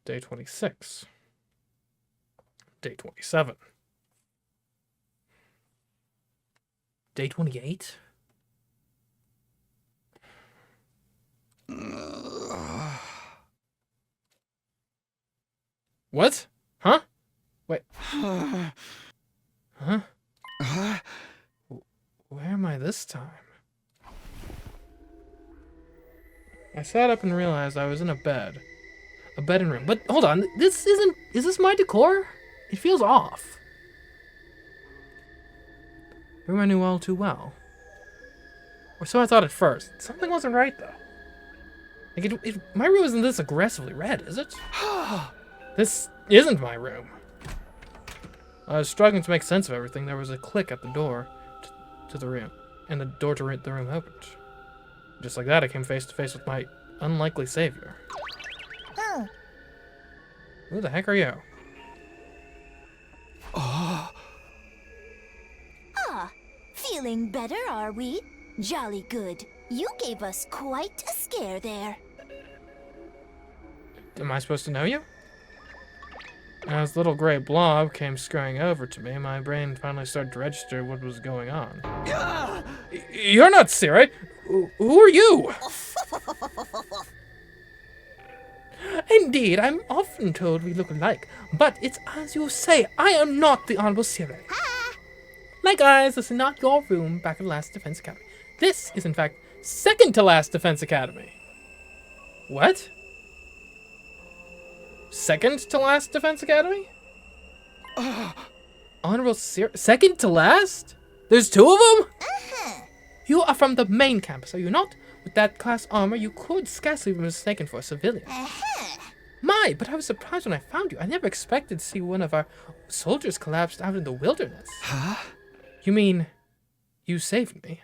Day 26. Day 27. Day 28? What? Huh? Wait. Huh? Where am I this time? I sat up and realized I was in a bed. A bed and room. But hold on, is this my decor? It feels off. A room I knew all too well. Or so I thought at first. Something wasn't right though. Like my room isn't this aggressively red, is it? This isn't my room. I was struggling to make sense of everything. There was a click at the door to the room, and the door to the room opened. Just like that, I came face to face with my unlikely savior. Who the heck are you? Ah, feeling better, are we? Jolly good. You gave us quite a scare there. Am I supposed to know you? As the little gray blob came scurrying over to me, my brain finally started to register what was going on. You're not Siri! Who are you? Indeed, I'm often told we look alike, but it's as you say, I am not the Honorable Siri. Like guys, this is not your room back at Last Defense Academy. This is, in fact, second to Last Defense Academy. What? Second to Last Defense Academy? Honorable Siri? Second to last? There's two of them? You are from the main campus, are you not? With that class armor, you could scarcely be mistaken for a civilian. My, but I was surprised when I found you. I never expected to see one of our soldiers collapsed out in the wilderness. Huh? You mean, you saved me?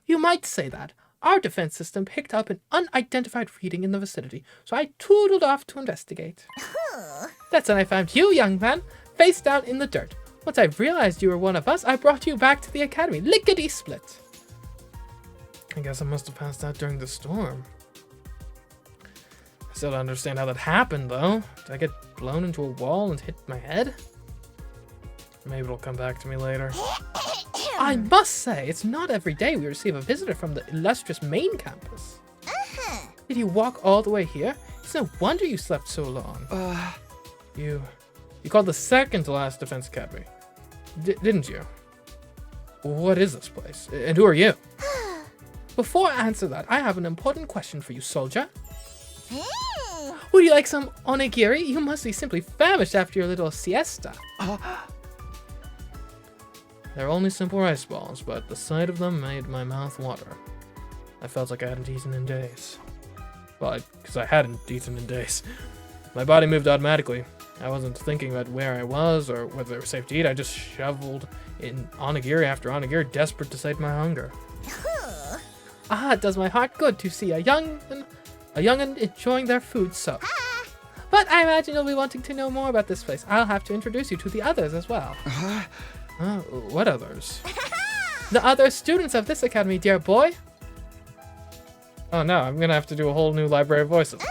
You might say that. Our defense system picked up an unidentified reading in the vicinity, so I tootled off to investigate. That's when I found you, young man, face down in the dirt. Once I realized you were one of us, I brought you back to the academy. Lickety-split. I guess I must have passed out during the storm. I still don't understand how that happened, though. Did I get blown into a wall and hit my head? Maybe it'll come back to me later. I must say, it's not every day we receive a visitor from the illustrious main campus. Did you walk all the way here? It's no wonder you slept so long. You called the second to last Defense Academy, didn't you? What is this place? And who are you? Before I answer that, I have an important question for you, soldier. Would you like some onigiri? You must be simply famished after your little siesta. They're only simple rice balls, but the sight of them made my mouth water. I felt like I hadn't eaten in days. Well, because I hadn't eaten in days. My body moved automatically. I wasn't thinking about where I was or whether it was safe to eat. I just shoveled in onigiri after onigiri, desperate to sate my hunger. It does my heart good to see a young'un enjoying their food so. But I imagine you'll be wanting to know more about this place. I'll have to introduce you to the others as well. What others? The other students of this academy, dear boy. Oh no, I'm gonna have to do a whole new library of voices.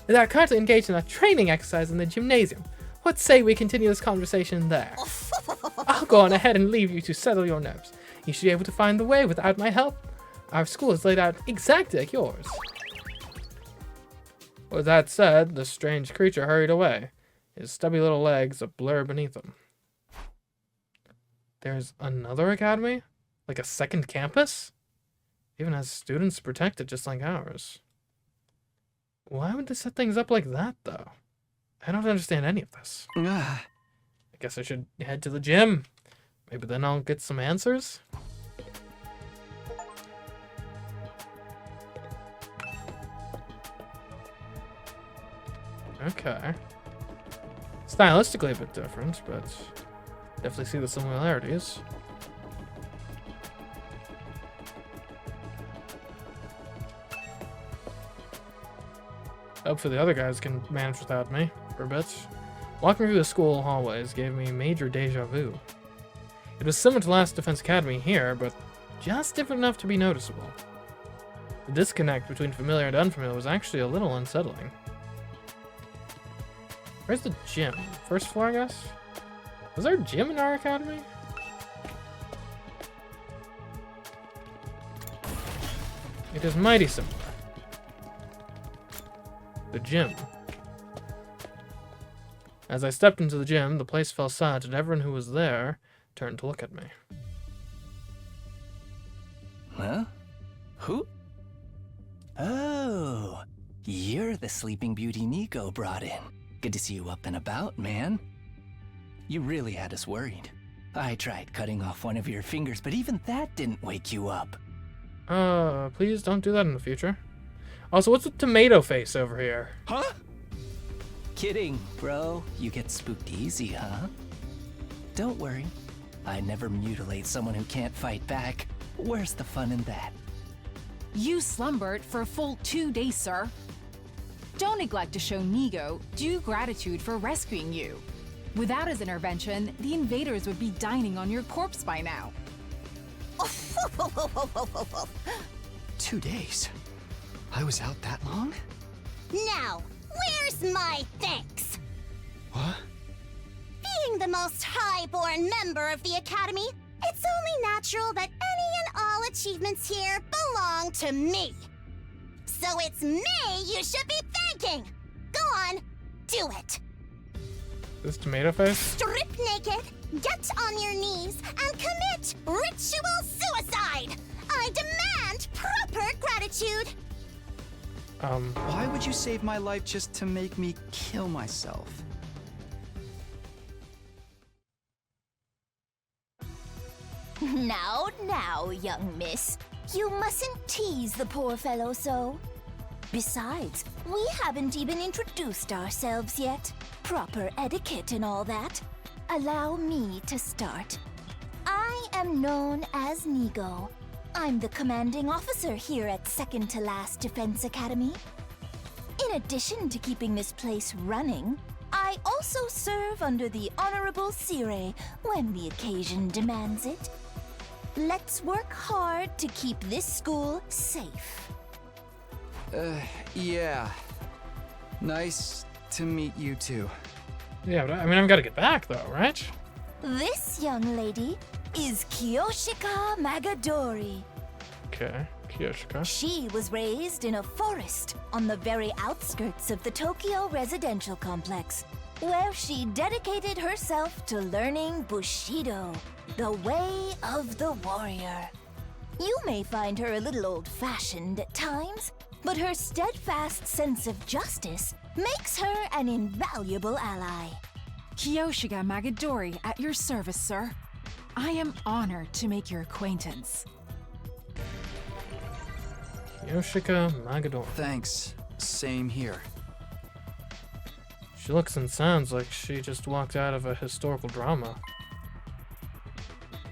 They are currently engaged in a training exercise in the gymnasium. What say we continue this conversation there? I'll go on ahead and leave you to settle your nerves. You should be able to find the way without my help. Our school is laid out exactly like yours. With that said, the strange creature hurried away, his stubby little legs a blur beneath him. There's another academy? Like a second campus? Even has students protected just like ours. Why would they set things up like that, though? I don't understand any of this. I guess I should head to the gym. Maybe then I'll get some answers? Okay. Stylistically a bit different, but definitely see the similarities. Hopefully the other guys can manage without me for a bit. Walking through the school hallways gave me major deja vu. It was similar to Last Defense Academy here, but just different enough to be noticeable. The disconnect between familiar and unfamiliar was actually a little unsettling. Where's the gym? First floor, I guess? Was there a gym in our academy? It is mighty similar. The gym. As I stepped into the gym, the place fell silent and everyone who was there turned to look at me. Huh? Who? Oh, you're the Sleeping Beauty Nico brought in. Good to see you up and about, man. You really had us worried. I tried cutting off one of your fingers, but even that didn't wake you up. Please don't do that in the future. Also, what's with tomato face over here? Huh? Kidding, bro. You get spooked easy, huh? Don't worry. I never mutilate someone who can't fight back. Where's the fun in that? You slumbered for a full 2 days, sir. Don't neglect to show Nigo due gratitude for rescuing you. Without his intervention, the invaders would be dining on your corpse by now. 2 days? I was out that long? Now, where's my thanks? What? Being the most high-born member of the Academy, it's only natural that any and all achievements here belong to me. So it's me you should be thanking. Go on, do it. This tomato face? Strip naked, get on your knees, and commit ritual suicide. I demand proper gratitude. Why would you save my life just to make me kill myself? Now, young miss. You mustn't tease the poor fellow so. Besides, we haven't even introduced ourselves yet. Proper etiquette and all that. Allow me to start. I am known as Nigo. I'm the commanding officer here at Second to Last Defense Academy. In addition to keeping this place running, I also serve under the Honorable Sire when the occasion demands it. Let's work hard to keep this school safe. Yeah. Nice to meet you too. Yeah, but I mean, I've got to get back though, right? This young lady is Kiyoshika Magadori. Okay, Kiyoshika. She was raised in a forest on the very outskirts of the Tokyo residential complex, where she dedicated herself to learning Bushido, the way of the warrior. You may find her a little old-fashioned at times, but her steadfast sense of justice makes her an invaluable ally. Kiyoshika Magadori at your service, sir. I am honored to make your acquaintance. Kiyoshika Magadori. Thanks. Same here. She looks and sounds like she just walked out of a historical drama.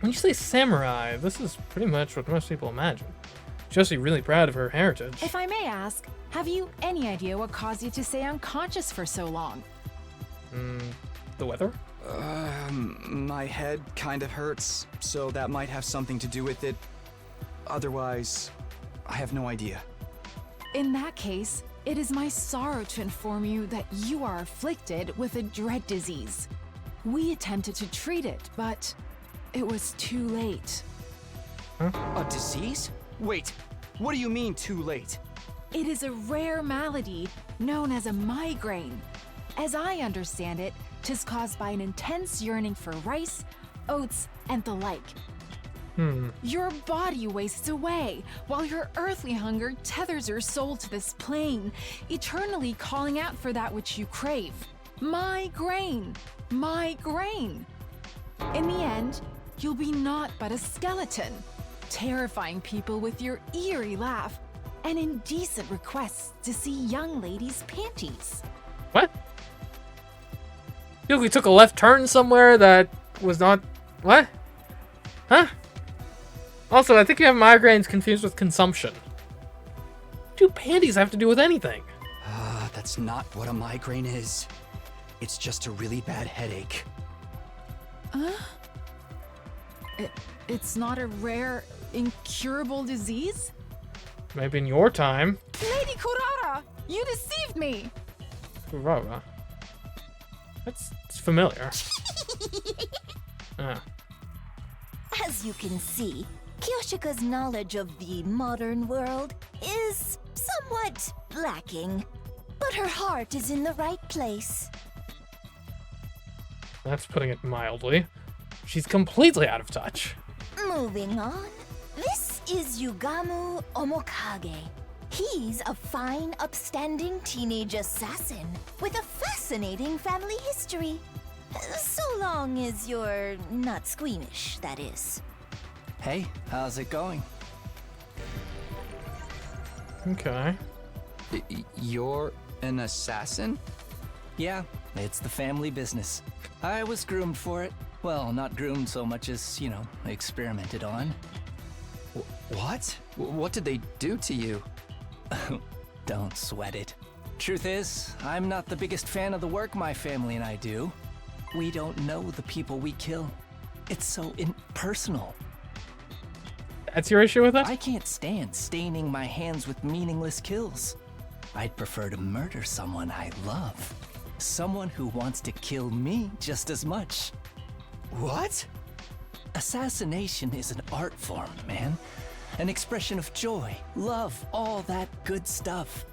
When you say samurai, this is pretty much what most people imagine. She's actually really proud of her heritage. If I may ask, have you any idea what caused you to stay unconscious for so long? The weather? My head kind of hurts, so that might have something to do with it. Otherwise, I have no idea. In that case, it is my sorrow to inform you that you are afflicted with a dread disease. We attempted to treat it, but it was too late. A disease? Wait, what do you mean too late? It is a rare malady known as a migraine. As I understand it, 'tis caused by an intense yearning for rice, oats, and the like. Your body wastes away, while your earthly hunger tethers your soul to this plane, eternally calling out for that which you crave. Migraine! Migraine! In the end, you'll be naught but a skeleton, terrifying people with your eerie laugh and indecent requests to see young ladies' panties. What? You think we took a left turn somewhere that was not... What? Huh? Also, I think you have migraines confused with consumption. What do panties have to do with anything? That's not what a migraine is. It's just a really bad headache. It's not a rare, incurable disease? Maybe in your time. Lady Kurara, you deceived me! Kurara. It's familiar. As you can see, Kyoshika's knowledge of the modern world is somewhat lacking, but her heart is in the right place. That's putting it mildly. She's completely out of touch. Moving on, this is Yugamu Omokage. He's a fine, upstanding teenage assassin with a fascinating family history. So long as you're not squeamish, that is. Hey, how's it going? Okay. You're an assassin? Yeah, it's the family business. I was groomed for it. Well, not groomed so much as, experimented on. What? What did they do to you? Don't sweat it. Truth is, I'm not the biggest fan of the work my family and I do. We don't know the people we kill. It's so impersonal. That's your issue with it? I can't stand staining my hands with meaningless kills. I'd prefer to murder someone I love. Someone who wants to kill me just as much. What? Assassination is an art form, man. An expression of joy, love, all that good stuff.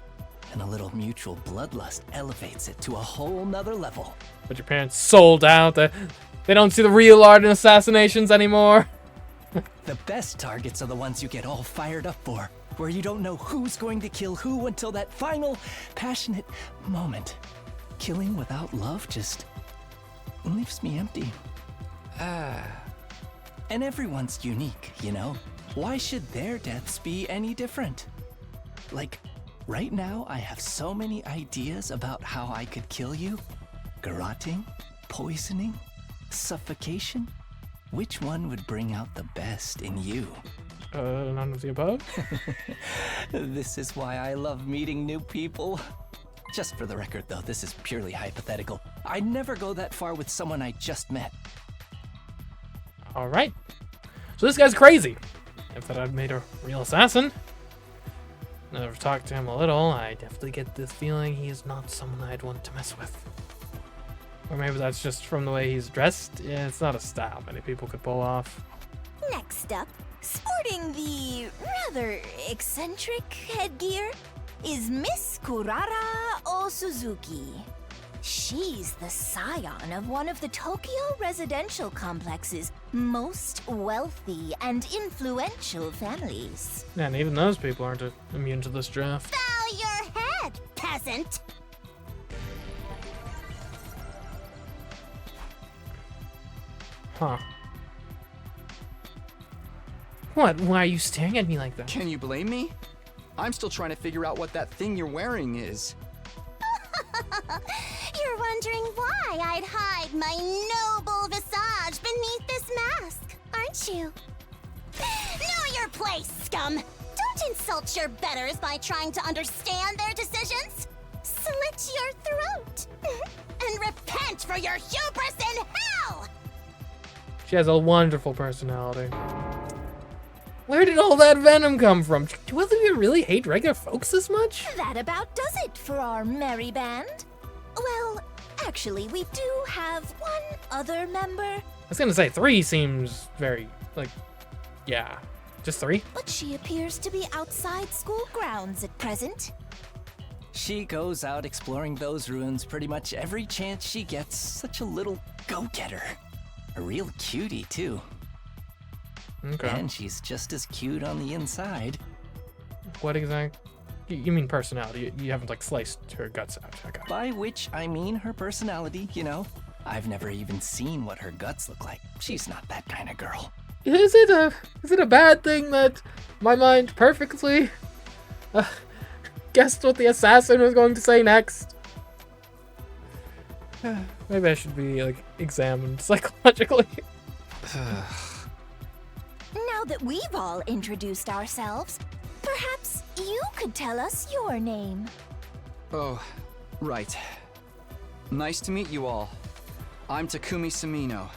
And a little mutual bloodlust elevates it to a whole nother level. But your parents sold out. They don't see the real art in assassinations anymore. The best targets are the ones you get all fired up for, where you don't know who's going to kill who until that final, passionate moment. Killing without love just leaves me empty. And everyone's unique, Why should their deaths be any different? Like, right now I have so many ideas about how I could kill you. Garroting, poisoning, suffocation. Which one would bring out the best in you? None of the above. This is why I love meeting new people. Just for the record, though, this is purely hypothetical. I'd never go that far with someone I just met. All right. So this guy's crazy. If that I'd made a real assassin. Now that I've talked to him a little, I definitely get this feeling he is not someone I'd want to mess with. Or maybe that's just from the way he's dressed. Yeah, it's not a style many people could pull off. Next up, sporting the rather eccentric headgear, is Miss Kurara Osuzuki. She's the scion of one of the Tokyo residential complex's most wealthy and influential families. And even those people aren't immune to this draft. Bow your head, peasant! Huh. What? Why are you staring at me like that? Can you blame me? I'm still trying to figure out what that thing you're wearing is. You're wondering why I'd hide my noble visage beneath this mask, aren't you? Know your place, scum! Don't insult your betters by trying to understand their decisions! Slit your throat! And repent for your hubris in hell! She has a wonderful personality. Where did all that venom come from? Do other of you really hate regular folks this much? That about does it for our merry band. Well, actually, we do have one other member. I was gonna say 3 seems very, yeah. Just 3? But she appears to be outside school grounds at present. She goes out exploring those ruins pretty much every chance she gets. Such a little go-getter. A real cutie, too. Okay. And she's just as cute on the inside. What exact? You mean personality? You haven't sliced her guts out. Okay. By which I mean her personality, I've never even seen what her guts look like. She's not that kind of girl. Is it a bad thing that my mind perfectly guessed what the assassin was going to say next? Maybe I should be examined psychologically. Now that we've all introduced ourselves, perhaps you could tell us your name. Oh, right. Nice to meet you all. I'm Takumi Samino.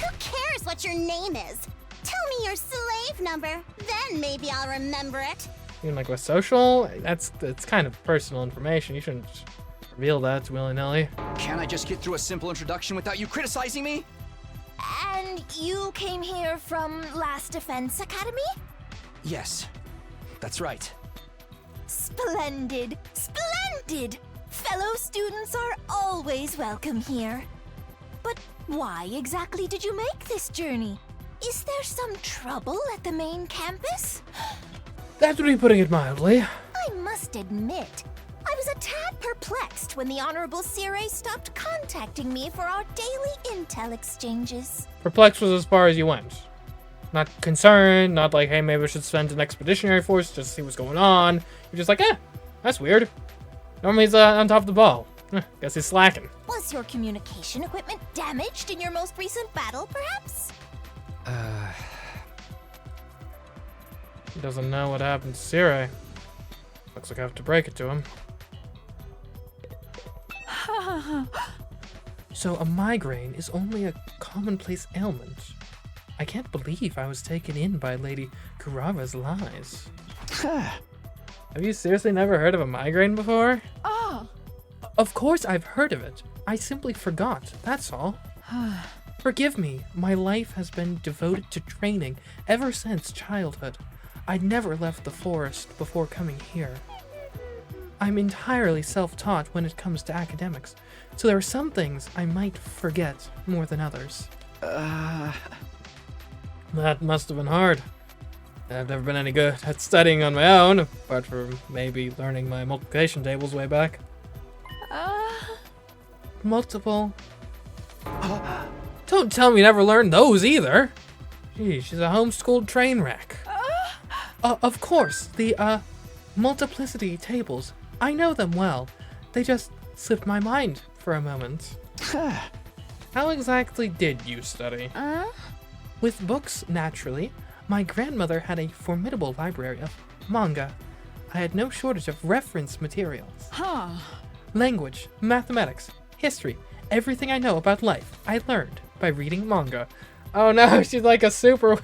Who cares what your name is? Tell me your slave number, then maybe I'll remember it. You mean with social? That's kind of personal information. You shouldn't reveal that willy-nilly. Can't I just get through a simple introduction without you criticizing me? And you came here from Last Defense Academy? Yes, that's right. Splendid! Splendid! Fellow students are always welcome here. But why exactly did you make this journey? Is there some trouble at the main campus? That would be putting it mildly. I must admit, I was a tad perplexed when the Honorable Sire stopped contacting me for our daily intel exchanges. Perplexed was as far as you went. Not concerned, not like, hey, maybe we should send an expeditionary force just to see what's going on. You're just like, that's weird. Normally he's on top of the ball. Guess he's slacking. Was your communication equipment damaged in your most recent battle, perhaps? He doesn't know what happened to Sire. Looks like I have to break it to him. So a migraine is only a commonplace ailment. I can't believe I was taken in by Lady Kurava's lies. Have you seriously never heard of a migraine before? Oh. Of course I've heard of it. I simply forgot, that's all. Forgive me, my life has been devoted to training ever since childhood. I'd never left the forest before coming here. I'm entirely self-taught when it comes to academics, so there are some things I might forget more than others. That must have been hard. I've never been any good at studying on my own, apart from maybe learning my multiplication tables way back. Multiple. Don't tell me you never learned those either. Gee, she's a homeschooled train wreck. Of course, the multiplicity tables. I know them well. They just slipped my mind for a moment. How exactly did you study? With books, naturally. My grandmother had a formidable library of manga. I had no shortage of reference materials. Language, mathematics, history, everything I know about life, I learned by reading manga. Oh no, she's like a super...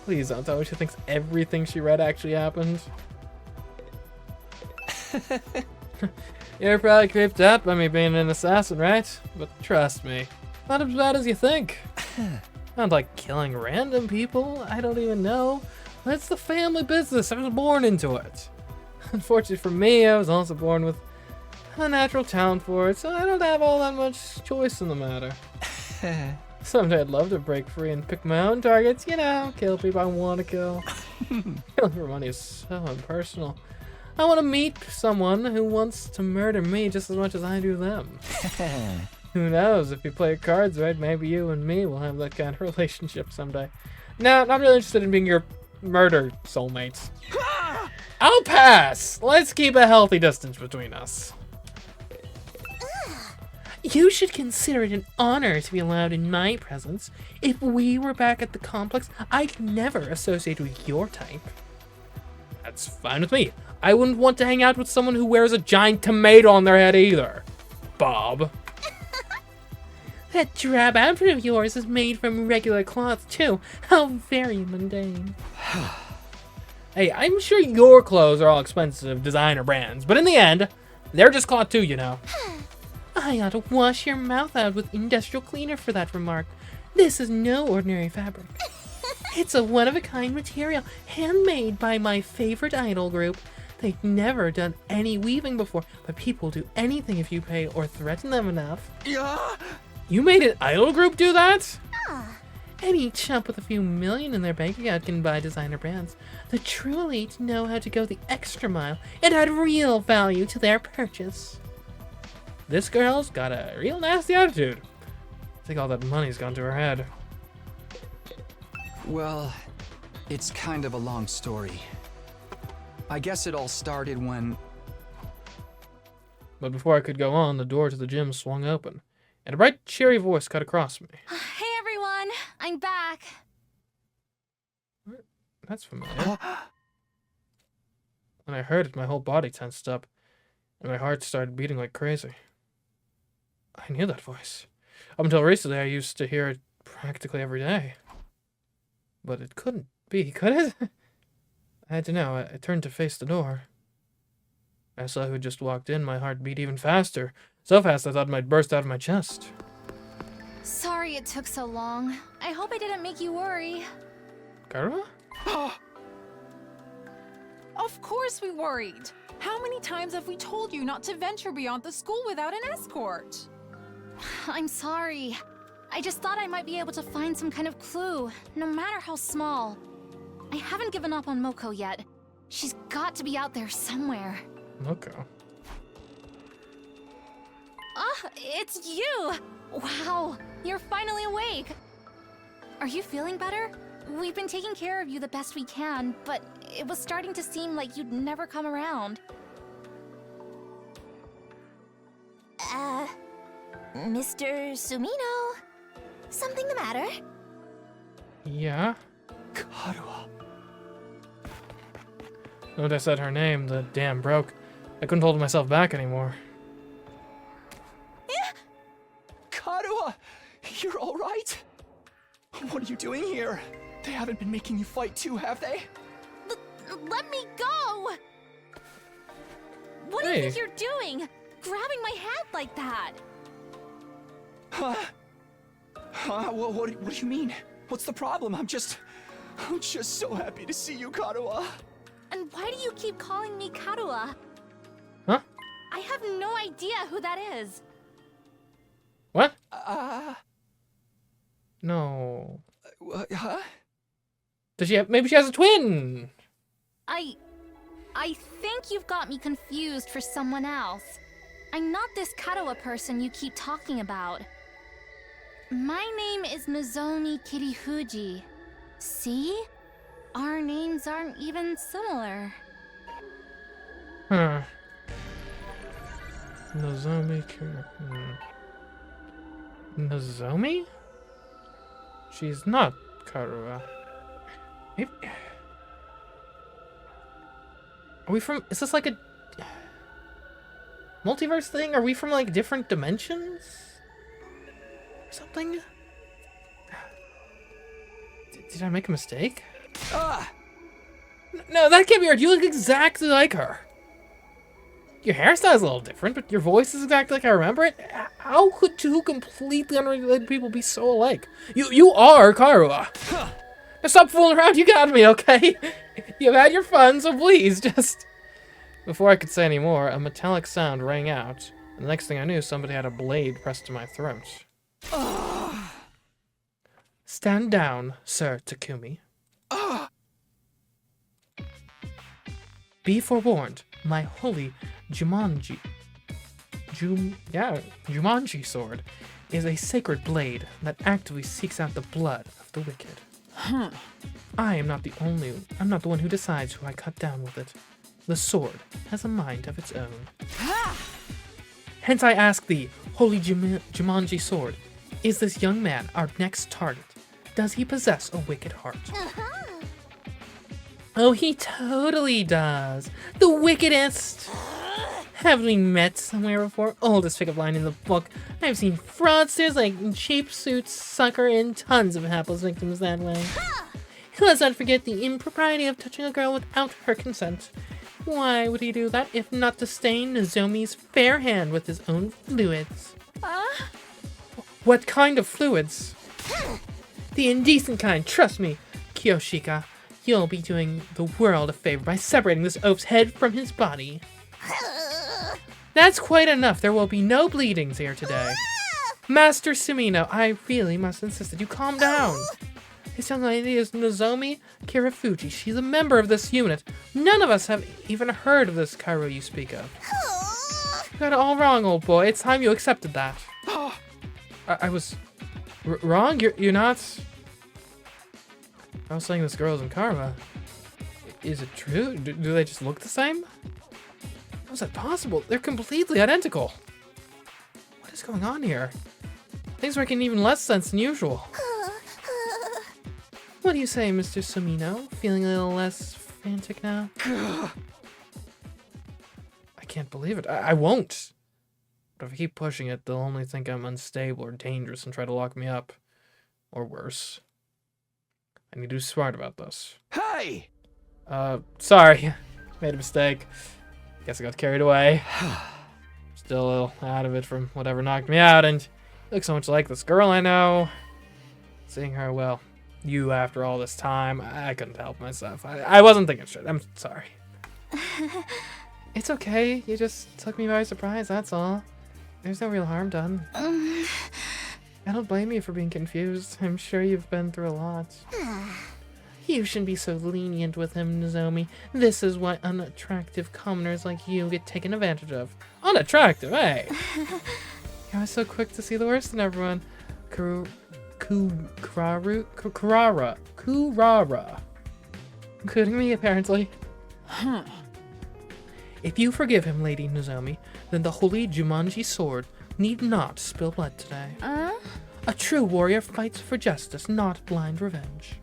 Please don't tell me she thinks everything she read actually happened. You're probably creeped out by me being an assassin, right? But trust me, not as bad as you think. Not like killing random people I don't even know. That's the family business. I was born into it. Unfortunately for me, I was also born with a natural talent for it, so I don't have all that much choice in the matter. Someday I'd love to break free and pick my own targets, you know, kill people I want to kill. Killing for money is so impersonal. I want to meet someone who wants to murder me just as much as I do them. Who knows, if you play your cards right, maybe you and me will have that kind of relationship someday. No, not really interested in being your murder soulmate. I'll pass! Let's keep a healthy distance between us. You should consider it an honor to be allowed in my presence. If we were back at the complex, I'd never associate with your type. That's fine with me. I wouldn't want to hang out with someone who wears a giant tomato on their head either. Bob. That drab outfit of yours is made from regular cloth too. How very mundane. Hey, I'm sure your clothes are all expensive designer brands, but in the end, they're just cloth too, you know. I ought to wash your mouth out with industrial cleaner for that remark. This is no ordinary fabric. It's a one-of-a-kind material, handmade by my favorite idol group. They've never done any weaving before, but people do anything if you pay or threaten them enough. You made an idol group do that? Any chump with a few million in their bank account can buy designer brands. The true elite know how to go the extra mile and add real value to their purchase. This girl's got a real nasty attitude. I think all that money's gone to her head. Well, it's kind of a long story. I guess it all started when... But before I could go on, the door to the gym swung open, and a bright, cheery voice cut across me. Hey everyone, I'm back. That's familiar. When I heard it, my whole body tensed up, and my heart started beating like crazy. I knew that voice. Up until recently, I used to hear it practically every day. But it couldn't be, could it? I had to know. I turned to face the door. I saw who had just walked in. My heart beat even faster. So fast I thought it might burst out of my chest. Sorry it took so long. I hope I didn't make you worry. Karua? Of course we worried. How many times have we told you not to venture beyond the school without an escort? I'm sorry. I just thought I might be able to find some kind of clue, no matter how small. I haven't given up on Moko yet. She's got to be out there somewhere. Moko. Ah, it's you! Wow, you're finally awake. Are you feeling better? We've been taking care of you the best we can, but it was starting to seem like you'd never come around. Mr. Sumino? Something the matter? Yeah? Karua. When I said her name, the dam broke. I couldn't hold myself back anymore. Karua! You're alright? What are you doing here? They haven't been making you fight too, have they? Let me go! What do you think you're doing? Grabbing my hand like that? What do you mean? What's the problem? I'm just so happy to see you, Karua. And why do you keep calling me Karua? Huh? I have no idea who that is. What? No. Huh? Does she have... Maybe she has a twin! I think you've got me confused for someone else. I'm not this Karua person you keep talking about. My name is Nozomi Kirifuji. See? Our names aren't even similar. Huh. Nozomi... Nozomi? She's not Karua. Maybe... Are we from... Is this like a... multiverse thing? Are we from like different dimensions? Or something? Did I make a mistake? No, that can't be right. You look exactly like her. Your hairstyle's a little different, but your voice is exactly like I remember it. How could two completely unrelated people be so alike? You are Karua. Now stop fooling around. You got me, okay? You've had your fun, so please, just... Before I could say any more, a metallic sound rang out, and the next thing I knew, somebody had a blade pressed to my throat. Stand down, Sir Takumi. Be forewarned, my holy Jumanji sword is a sacred blade that actively seeks out the blood of the wicked. I'm not the one who decides who I cut down with it. The sword has a mind of its own. Hence I ask thee, holy Jumanji sword, is this young man our next target? Does he possess a wicked heart? Oh, he totally does. The wickedest. Have we met somewhere before? Oldest pickup line in the book. I've seen fraudsters like cheap suits sucker in tons of hapless victims that way. Let's not forget the impropriety of touching a girl without her consent. Why would he do that if not to stain Nozomi's fair hand with his own fluids? What kind of fluids? The indecent kind, trust me, Kyoshika. You'll be doing the world a favor by separating this oaf's head from his body. That's quite enough. There will be no bleedings here today. Master Sumino, I really must insist that you calm down. This young lady is Nozomi Kirifuji. She's a member of this unit. None of us have even heard of this Karu you speak of. You got it all wrong, old boy. It's time you accepted that. I was wrong? You're not... I was saying this girl isn't Karma. Is it true? Do they just look the same? How is that possible? They're completely identical. What is going on here? Things are making even less sense than usual. What do you say, Mr. Sumino? Feeling a little less frantic now? I can't believe it. I won't. But if I keep pushing it, they'll only think I'm unstable or dangerous and try to lock me up. Or worse. I need to be smart about this. Hey! Sorry. Made a mistake. Guess I got carried away. Still a little out of it from whatever knocked me out, and you look so much like this girl I know. Seeing her, well, you after all this time, I couldn't help myself. I wasn't thinking straight. I'm sorry. It's okay. You just took me by surprise, that's all. There's no real harm done. I don't blame you for being confused. I'm sure you've been through a lot. You shouldn't be so lenient with him, Nozomi. This is why unattractive commoners like you get taken advantage of. Unattractive, hey! You're always so quick to see the worst in everyone. Kurara. Including me, apparently. If you forgive him, Lady Nozomi, then the holy Jumanji sword need not spill blood today. A true warrior fights for justice, not blind revenge.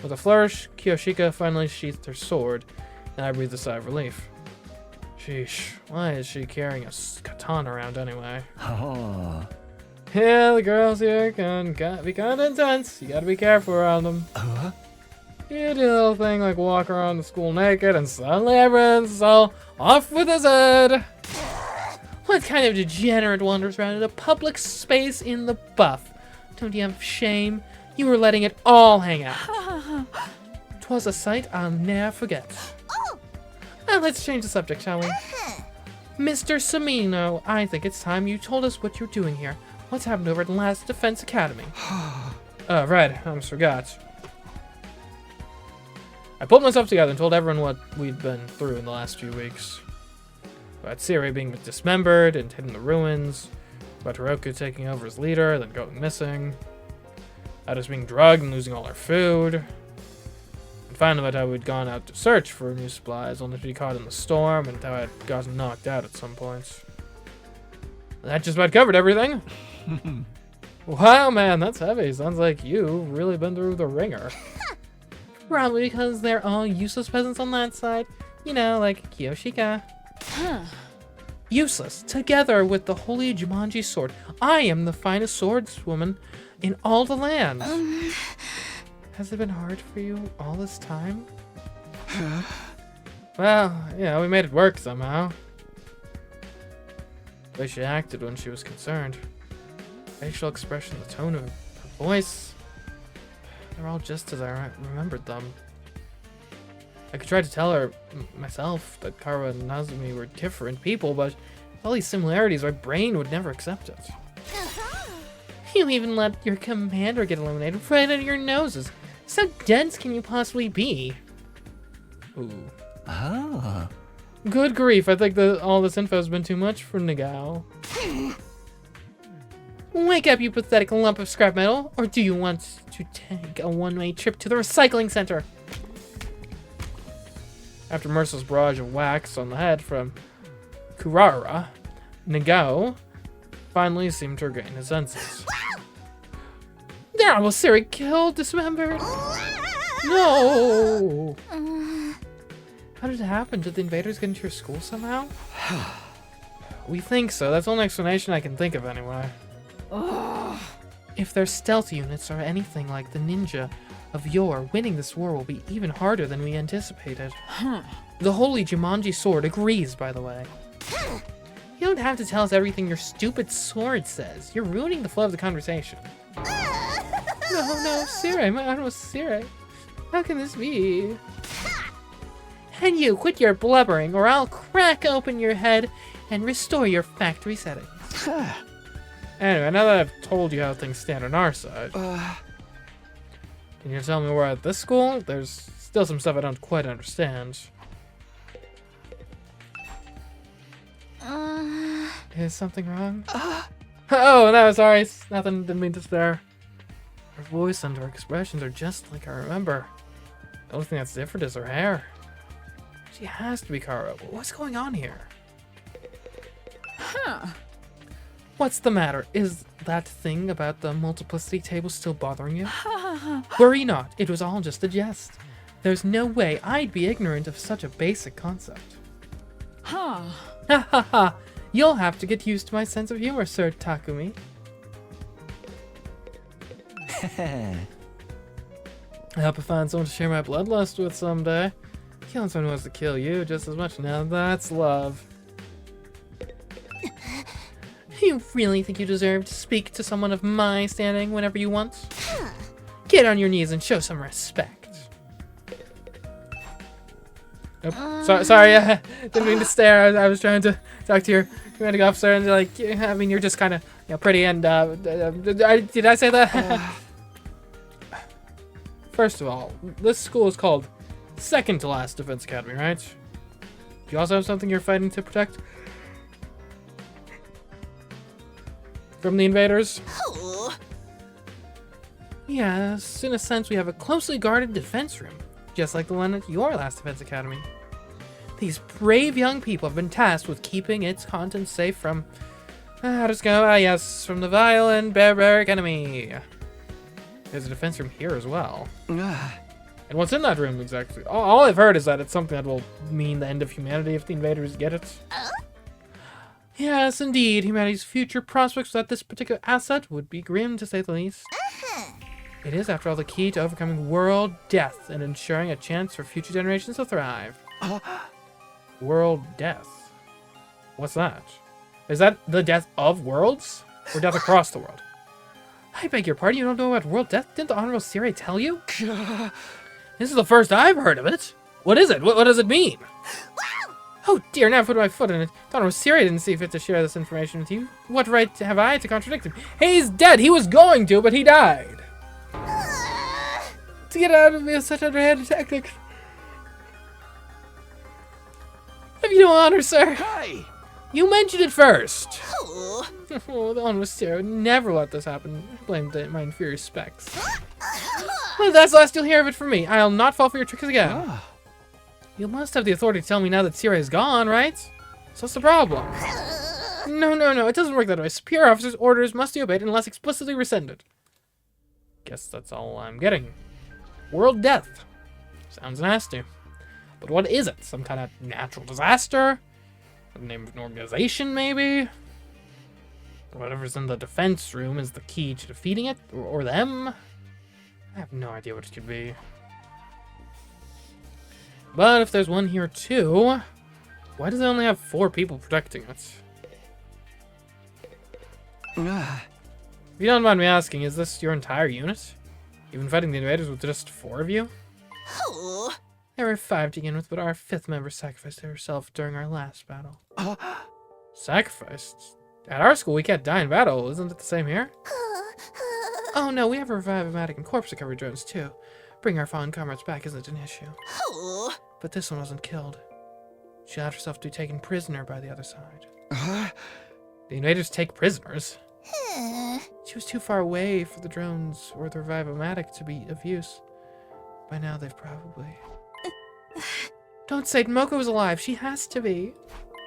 With a flourish, Kiyoshika finally sheathed her sword, and I breathed a sigh of relief. Sheesh, why is she carrying a katana around anyway? Oh. Yeah, the girls here can be kind of intense. You gotta be careful around them. You do a little thing like walk around the school naked, and suddenly everyone's all off with his head. What kind of degenerate wanders around in a public space in the buff? Don't you have shame? You were letting it all hang out. 'Twas a sight I'll ne'er forget. Now let's change the subject, shall we? Mr. Samino, I think it's time you told us what you're doing here. What's happened over at the last Defense Academy? Right, I almost forgot. I pulled myself together and told everyone what we'd been through in the last few weeks. About Siri being dismembered and hidden in the ruins, about Hiroku taking over as leader, then going missing, about us being drugged and losing all our food, and finally about how we'd gone out to search for new supplies, only to be caught in the storm, and how I'd gotten knocked out at some points. That just about covered everything. Wow, man, that's heavy. Sounds like you've really been through the ringer. Probably because they're all useless peasants on that side. You know, like Kiyoshika. Useless. Together with the holy Jumanji sword, I am the finest swordswoman in all the land. Has it been hard for you all this time? Well, yeah, we made it work somehow. The way she acted when she was concerned. Facial expression, the tone of her voice. They're all just as I remembered them. I could try to tell her myself that Kara and Nazumi were different people, but with all these similarities, my brain would never accept it. You even let your commander get eliminated right under your noses. So dense can you possibly be? Ooh. Oh. Good grief, I think that all this info has been too much for Nagao. Wake up, you pathetic lump of scrap metal, or do you want to take a one-way trip to the recycling center? After a merciless barrage of whacks on the head from Kurara, Nagao finally seemed to regain his senses. There was Siri killed, dismembered. No! How did it happen? Did the invaders get into your school somehow? We think so. That's the only explanation I can think of anyway. If their stealth units are anything like the ninja of yore, winning this war will be even harder than we anticipated. The holy Jumanji sword agrees, by the way. You don't have to tell us everything your stupid sword says. You're ruining the flow of the conversation. No, Siri, my honor was Siri. How can this be? And you, quit your blubbering, or I'll crack open your head and restore your factory settings. Anyway, now that I've told you how things stand on our side, can you tell me we're at this school? There's still some stuff I don't quite understand. Is something wrong? Oh, no, sorry. It's nothing. Didn't mean to stare. Her voice and her expressions are just like I remember. The only thing that's different is her hair. She has to be Kara. What's going on here? What's the matter? Is that thing about the multiplicity table still bothering you? Worry not. It was all just a jest. There's no way I'd be ignorant of such a basic concept. Ha ha ha. You'll have to get used to my sense of humor, Sir Takumi. I hope I find someone to share my bloodlust with someday. Killing someone who wants to kill you just as much. Now that's love. You really think you deserve to speak to someone of my standing whenever you want? Get on your knees and show some respect. Nope. Sorry, didn't mean to stare. I was trying to talk to your commanding officer, and like, I mean, you're just kind of, pretty. And did I say that? First of all, this school is called second to last Defense Academy, right? Do you also have something you're fighting to protect from the invaders? Yes, in a sense, we have a closely guarded defense room, just like the one at your last Defense Academy. These brave young people have been tasked with keeping its contents safe from, from the vile and barbaric enemy. There's a defense room here as well. And what's in that room exactly? All I've heard is that it's something that will mean the end of humanity if the invaders get it. Yes, indeed, humanity's future prospects without this particular asset would be grim, to say the least. It is, after all, the key to overcoming world death and ensuring a chance for future generations to thrive. World death? What's that? Is that the death of worlds? Or death across the world? I beg your pardon, you don't know about world death? Didn't the Honorable Siri tell you? This is the first I've heard of it. What is it? What does it mean? Oh dear, now I put my foot in it. The Honorable Siri didn't see fit to share this information with you. What right have I to contradict him? He's dead! He was going to, but he died! To get out of me is such underhanded tactics. Have you no honor, sir? Hey! You mentioned it first. Oh, the Honorable Siri would never let this happen. I blame my inferior specs. Well, that's the last you'll hear of it from me. I'll not fall for your tricks again. You must have the authority to tell me now that Siri is gone, right? So what's the problem? No, it doesn't work that way. Superior officers' orders must be obeyed unless explicitly rescinded. Guess that's all I'm getting. World death. Sounds nasty. But what is it? Some kind of natural disaster? The name of an organization, maybe? Whatever's in the defense room is the key to defeating it, or them? I have no idea what it could be. But if there's one here too, why does it only have 4 people protecting it? If you don't mind me asking, is this your entire unit? You've been fighting the invaders with just 4 of you? There were 5 to begin with, but our 5th member sacrificed herself during our last battle. Sacrificed? At our school, we can't die in battle. Isn't it the same here? Oh no, we have revive-o-matic and corpse recovery drones too. Bring our fallen comrades back isn't an issue. But this one wasn't killed. She allowed herself to be taken prisoner by the other side. The invaders take prisoners? She was too far away for the drones or the revive-o-matic to be of use. By now they've probably... Don't say Moko was alive. She has to be.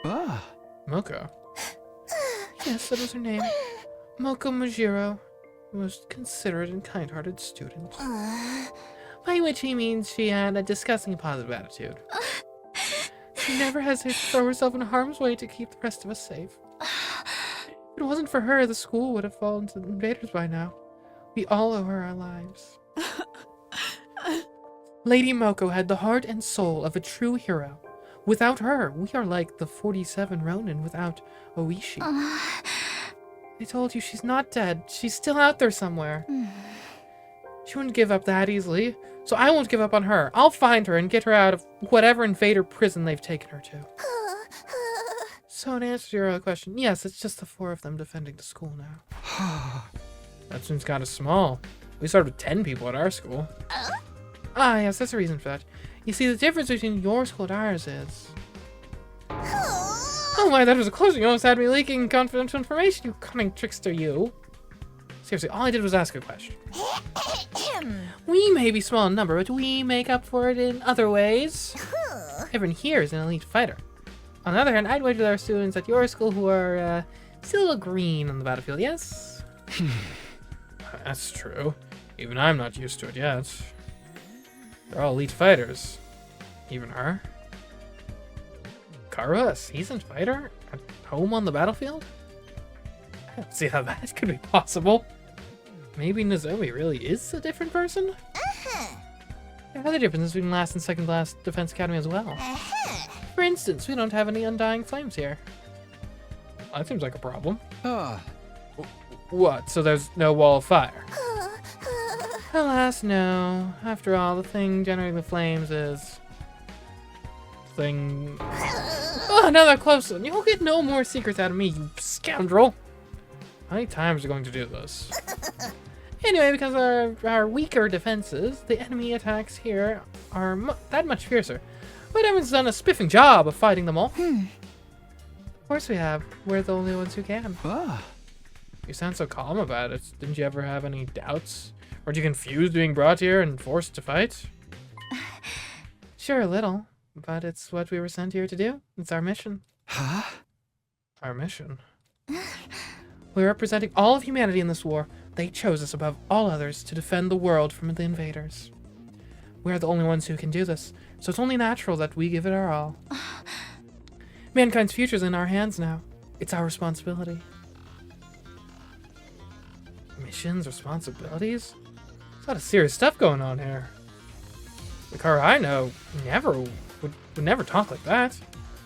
Moko? Yes, that was her name. Moko Majiro. The most considerate and kind-hearted student. By which he means she had a disgustingly positive attitude. She never hesitated to throw herself in harm's way to keep the rest of us safe. If it wasn't for her, the school would have fallen to the invaders by now. We all owe her our lives. Lady Moko had the heart and soul of a true hero. Without her, we are like the 47 Ronin without Oishi. I told you she's not dead. She's still out there somewhere. She wouldn't give up that easily, so I won't give up on her. I'll find her and get her out of whatever invader prison they've taken her to. So to answer your question, yes, it's just the 4 of them defending the school now. That seems kind of small. We started with 10 people at our school. Yes, that's the reason for that. You see, the difference between your school and ours is... Oh my, that was a close one. You almost had me leaking confidential information, you cunning trickster, you. Seriously, all I did was ask a question. We may be small in number, but we make up for it in other ways. Everyone here is an elite fighter. On the other hand, I'd wager there are students at your school who are still a little green on the battlefield, yes? That's true. Even I'm not used to it yet. They're all elite fighters. Even her. Karua, a seasoned fighter? At home on the battlefield? I don't see how that could be possible. Maybe Nozomi really is a different person? There are other differences between last and second class Defense Academy as well. For instance, we don't have any undying flames here. That seems like a problem. What? So there's no wall of fire? Alas, no. After all, the thing generating the flames is... thing... Oh, another close one. You'll get no more secrets out of me, you scoundrel. How many times are you going to do this? Anyway, because of our weaker defenses, the enemy attacks here are that much fiercer. But everyone's done a spiffing job of fighting them all. Of course we have. We're the only ones who can. You sound so calm about it. Didn't you ever have any doubts? Weren't you confused being brought here and forced to fight? Sure, a little. But it's what we were sent here to do. It's our mission. Our mission? We're representing all of humanity in this war. They chose us above all others to defend the world from the invaders. We're the only ones who can do this, so it's only natural that we give it our all. Mankind's future's in our hands now. It's our responsibility. Missions, responsibilities? There's a lot of serious stuff going on here. The car I know would never talk like that,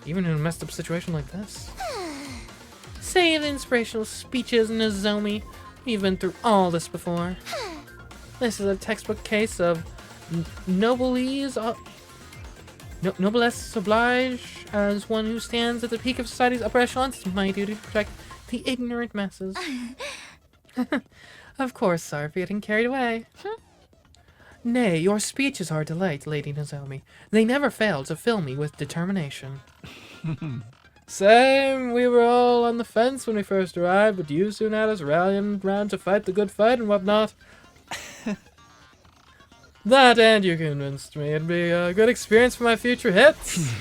even in a messed up situation like this. Save the inspirational speeches, Nozomi. We've been through all this before. This is a textbook case of noblesse oblige. As one who stands at the peak of society's upper echelons, it's my duty to protect the ignorant masses. Of course, sorry for getting carried away. Nay, your speeches are a delight, Lady Nozomi. They never fail to fill me with determination. Same, we were all on the fence when we first arrived, but you soon had us rallying round to fight the good fight and whatnot. That and you convinced me it'd be a good experience for my future hits.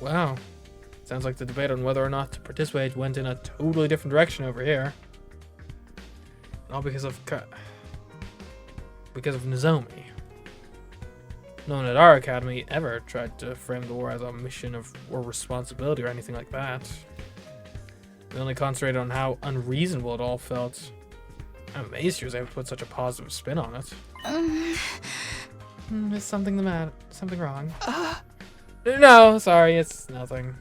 Wow. Sounds like the debate on whether or not to participate went in a totally different direction over here. All because of Nozomi. No one at our academy ever tried to frame the war as a mission or responsibility or anything like that. We only concentrated on how unreasonable it all felt. I'm amazed she was able to put such a positive spin on it. Is something the matter? Something wrong? No, sorry, it's nothing.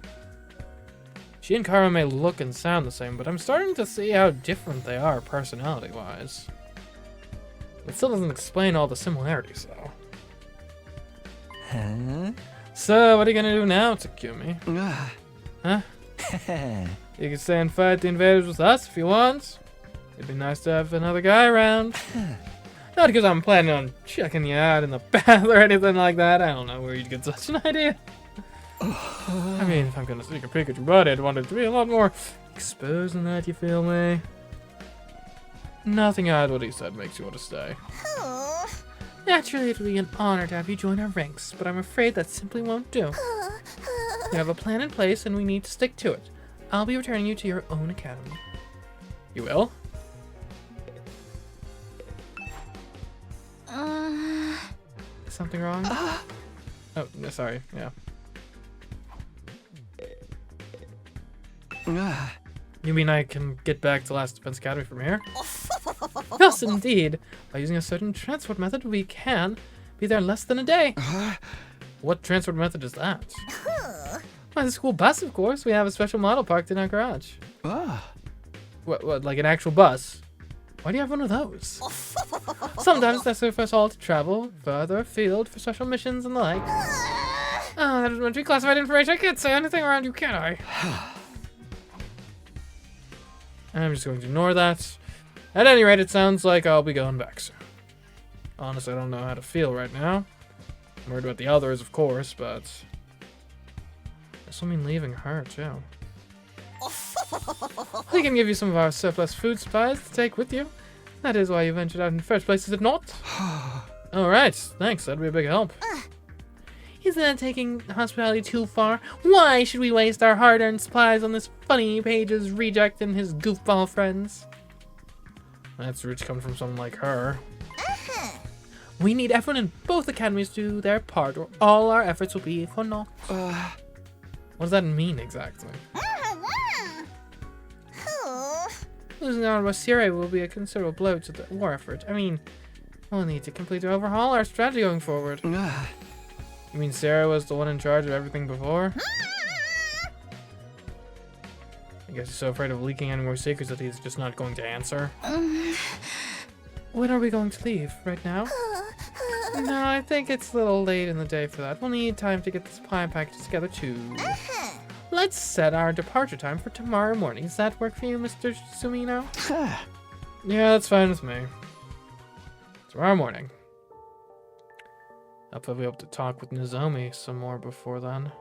She and Kara may look and sound the same, but I'm starting to see how different they are personality-wise. It still doesn't explain all the similarities, though. So, what are you gonna do now, Takumi? Huh? You can stay and fight the invaders with us if you want. It'd be nice to have another guy around. Not because I'm planning on checking you out in the bath or anything like that. I don't know where you'd get such an idea. I mean, if I'm gonna sneak a peek at your body, I'd want it to be a lot more exposed than that, you feel me? Nothing out of what he said makes you want to stay. Naturally, it would be an honor to have you join our ranks, but I'm afraid that simply won't do. We have a plan in place, and we need to stick to it. I'll be returning you to your own academy. You will? Is something wrong? Oh, no, sorry. Yeah. You mean I can get back to Last Defense Academy from here? Yes, indeed. By using a certain transport method, we can be there in less than a day. What transport method is that? Why, the school bus, of course. We have a special model parked in our garage. What, like an actual bus? Why do you have one of those? Sometimes that's for us all to travel further afield for special missions and the like. Oh, that is meant to be classified information. I can't say anything around you, can I? I'm just going to ignore that. At any rate, it sounds like I'll be going back soon. Honestly, I don't know how to feel right now. I'm worried about the others, of course, but this will mean leaving her, too. We can give you some of our surplus food supplies to take with you. That is why you ventured out in the first place, is it not? Alright, thanks. That'd be a big help. Isn't that taking hospitality too far? Why should we waste our hard-earned supplies on this funny Page's reject and his goofball friends? That's rich coming from someone like her. We need everyone in both academies to do their part, or all our efforts will be for naught. What does that mean exactly? Losing out on Wasire will be a considerable blow to the war effort. I mean, We'll need to completely overhaul our strategy going forward. You mean Sarah was the one in charge of everything before? I guess he's so afraid of leaking any more secrets that he's just not going to answer. When are we going to leave? Right now? No, I think it's a little late in the day for that. We'll need time to get the supply package together too. Let's set our departure time for tomorrow morning. Does that work for you, Mr. Sumino? Yeah, that's fine with me. Tomorrow morning. I'll probably hope to talk with Nozomi some more before then.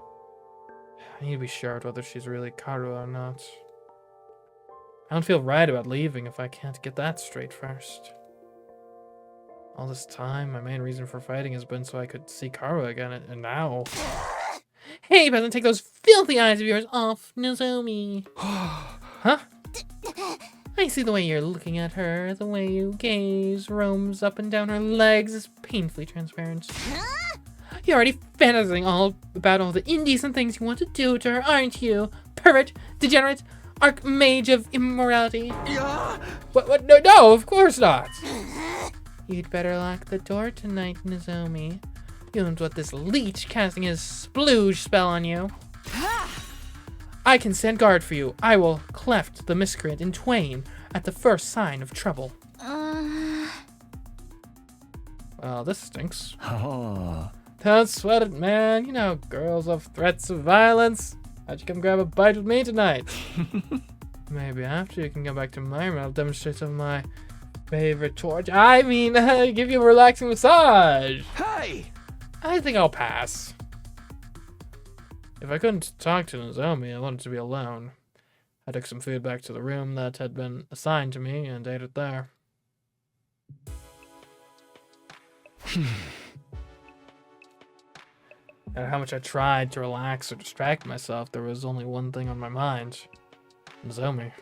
I need to be sure whether she's really Karu or not. I don't feel right about leaving if I can't get that straight first. All this time, my main reason for fighting has been so I could see Karu again, and now... Hey, peasant, take those filthy eyes of yours off, Nozomi! Huh? I see the way you're looking at her. The way you gaze roams up and down her legs is painfully transparent. You're already fantasizing all about all the indecent things you want to do to her, aren't you? Pervert, degenerate, archmage of immorality. What? No, of course not. You'd better lock the door tonight, Nozomi. You don't want this leech casting his splooge spell on you. I can stand guard for you. I will cleft the miscreant in twain at the first sign of trouble. Well, this stinks. Oh. Don't sweat it, man. You know, girls love threats of violence. How'd you come grab a bite with me tonight? Maybe after you can come back to my room, I'll demonstrate some of my favorite torch. I mean, give you a relaxing massage. Hey! I think I'll pass. If I couldn't talk to Nozomi, I wanted to be alone. I took some food back to the room that had been assigned to me and ate it there. No matter how much I tried to relax or distract myself, there was only one thing on my mind. Nozomi.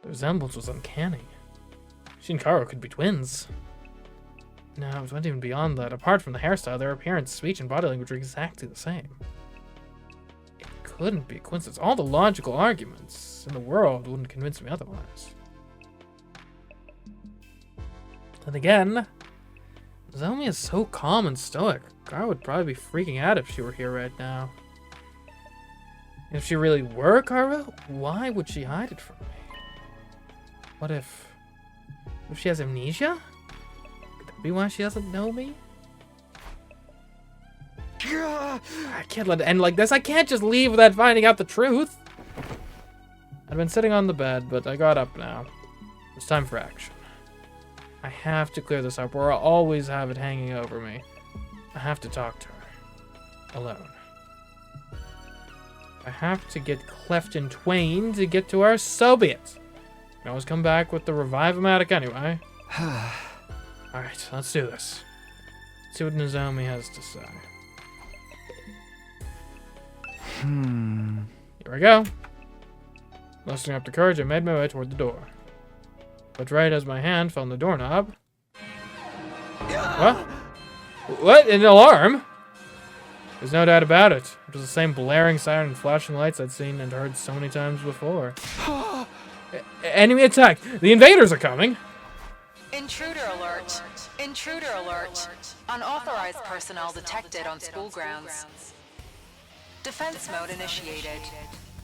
The resemblance was uncanny. She and Karo could be twins. No, it went even beyond that. Apart from the hairstyle, their appearance, speech, and body language were exactly the same. It couldn't be a coincidence. All the logical arguments in the world wouldn't convince me otherwise. Then again, Nozomi is so calm and stoic. Karo would probably be freaking out if she were here right now. If she really were Karo, why would she hide it from me? What if she has amnesia? Could that be why she doesn't know me? I can't let it end like this. I can't just leave without finding out the truth. I'd been sitting on the bed, but I got up now. It's time for action. I have to clear this up, or I'll always have it hanging over me. I have to talk to her. Alone. I have to get cleft in twain to get to her, so be it. I can always come back with the Revive-O-Matic anyway. Alright, let's do this. See what Nozomi has to say. Here we go. Mustering up the courage, I made my way toward the door. But right as my hand fell on the doorknob... What? What? An alarm? There's no doubt about it. It was the same blaring siren and flashing lights I'd seen and heard so many times before. Enemy attack! The invaders are coming! Intruder alert! Intruder alert! Unauthorized personnel detected on school grounds. Defense mode initiated.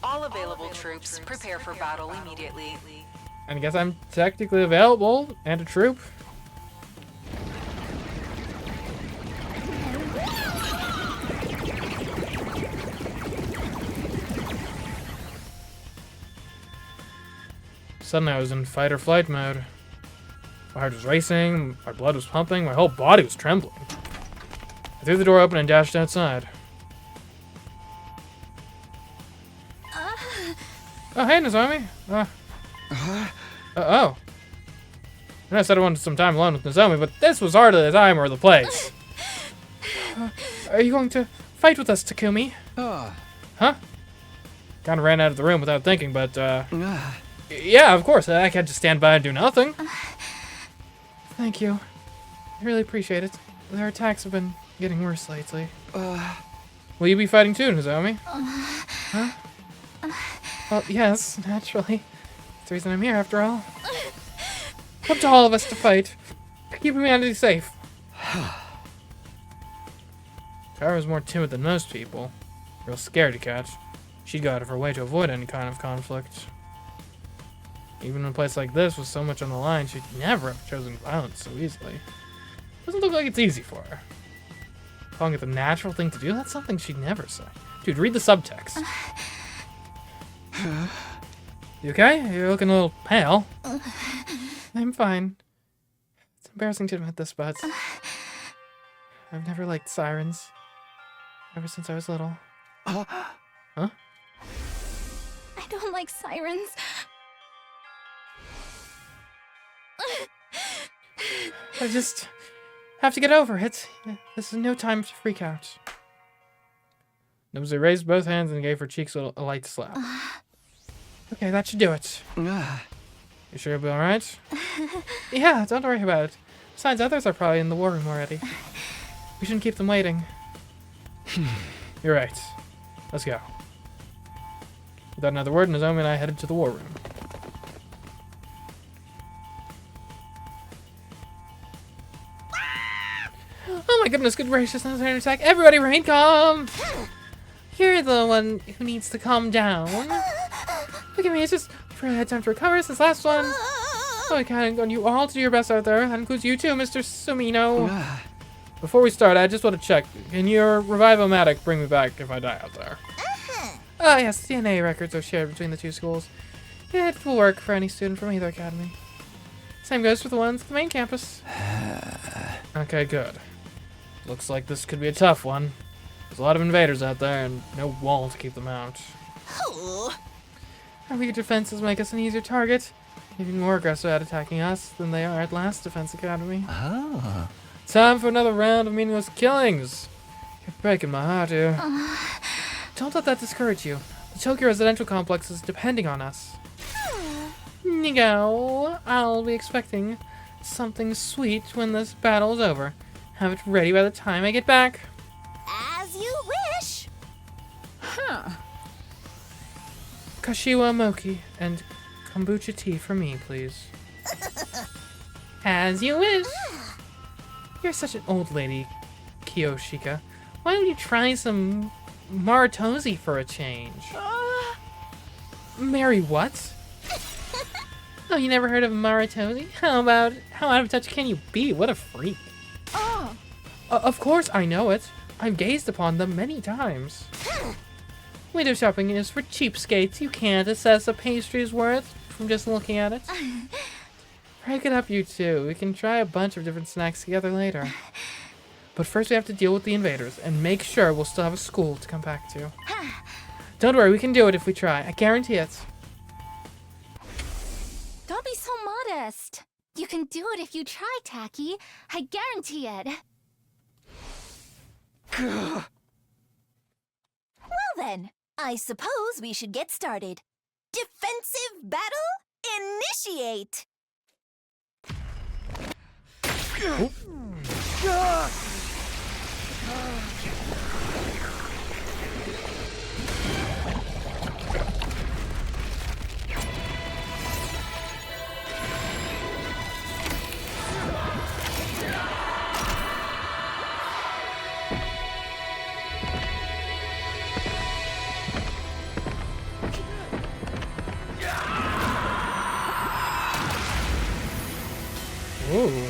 All available troops prepare for battle immediately. And I guess I'm technically available and a troop. Suddenly I was in fight or flight mode. My heart was racing, my blood was pumping, my whole body was trembling. I threw the door open and dashed outside. Oh, hey, Nozomi. Oh. I said I wanted some time alone with Nozomi, but this was hardly the time or the place. Are you going to fight with us, Takumi? Huh? Kind of ran out of the room without thinking, but, yeah, of course. I can't just stand by and do nothing. Thank you. I really appreciate it. Their attacks have been getting worse lately. Will you be fighting too, Nozomi? Huh? Well, yes, naturally. That's the reason I'm here, after all. Up to all of us to fight. Keep humanity safe. Kara was more timid than most people. Real scared to catch. She'd go out of her way to avoid any kind of conflict. Even in a place like this with so much on the line, she'd never have chosen violence so easily. Doesn't look like it's easy for her. Calling it the natural thing to do, that's something she'd never say. Dude, read the subtext. You okay? You're looking a little pale. I'm fine. It's embarrassing to admit this, but I've never liked sirens. Ever since I was little. Huh? I don't like sirens. I just have to get over it. This is no time to freak out. Nobuzu raised both hands and gave her cheeks a light slap. Okay, that should do it. You sure you'll be alright? Yeah, don't worry about it. Besides, others are probably in the war room already. We shouldn't keep them waiting. You're right. Let's go. Without another word, Nozomi and I headed to the war room. Oh my goodness, good gracious, another an attack. Everybody remain calm! You're the one who needs to calm down. Look at me, it's just for I had time to recover since last one. So I count on you all to do your best out there. That includes you too, Mr. Sumino. Before we start, I just want to check. Can your Revive-O-Matic bring me back if I die out there? Oh yes, DNA records are shared between the two schools. It will work for any student from either academy. Same goes for the ones at the main campus. Okay, good. Looks like this could be a tough one. There's a lot of invaders out there and no wall to keep them out. Our weaker defenses make us an easier target. Even more aggressive at attacking us than they are at last Defense Academy. Oh. Time for another round of meaningless killings. You're breaking my heart here. Don't let that discourage you. The Tokyo residential complex is depending on us. Nigo, I'll be expecting something sweet when this battle's over. Have it ready by the time I get back. As you wish. Kashiwa mochi and kombucha tea for me, please. As you wish. You're such an old lady, Kiyoshika. Why don't you try some Maritosi for a change? Mary what? Oh, you never heard of Maritosi? How out of touch can you be? What a freak. Of course I know it. I've gazed upon them many times. Window shopping is for cheapskates. You can't assess a pastry's worth from just looking at it. Break it up, you two. We can try a bunch of different snacks together later. But first we have to deal with the invaders and make sure we'll still have a school to come back to. Don't worry, we can do it if we try. I guarantee it. Don't be so modest. You can do it if you try, Taki. I guarantee it. Well then, I suppose we should get started. Defensive battle? Initiate! Ooh.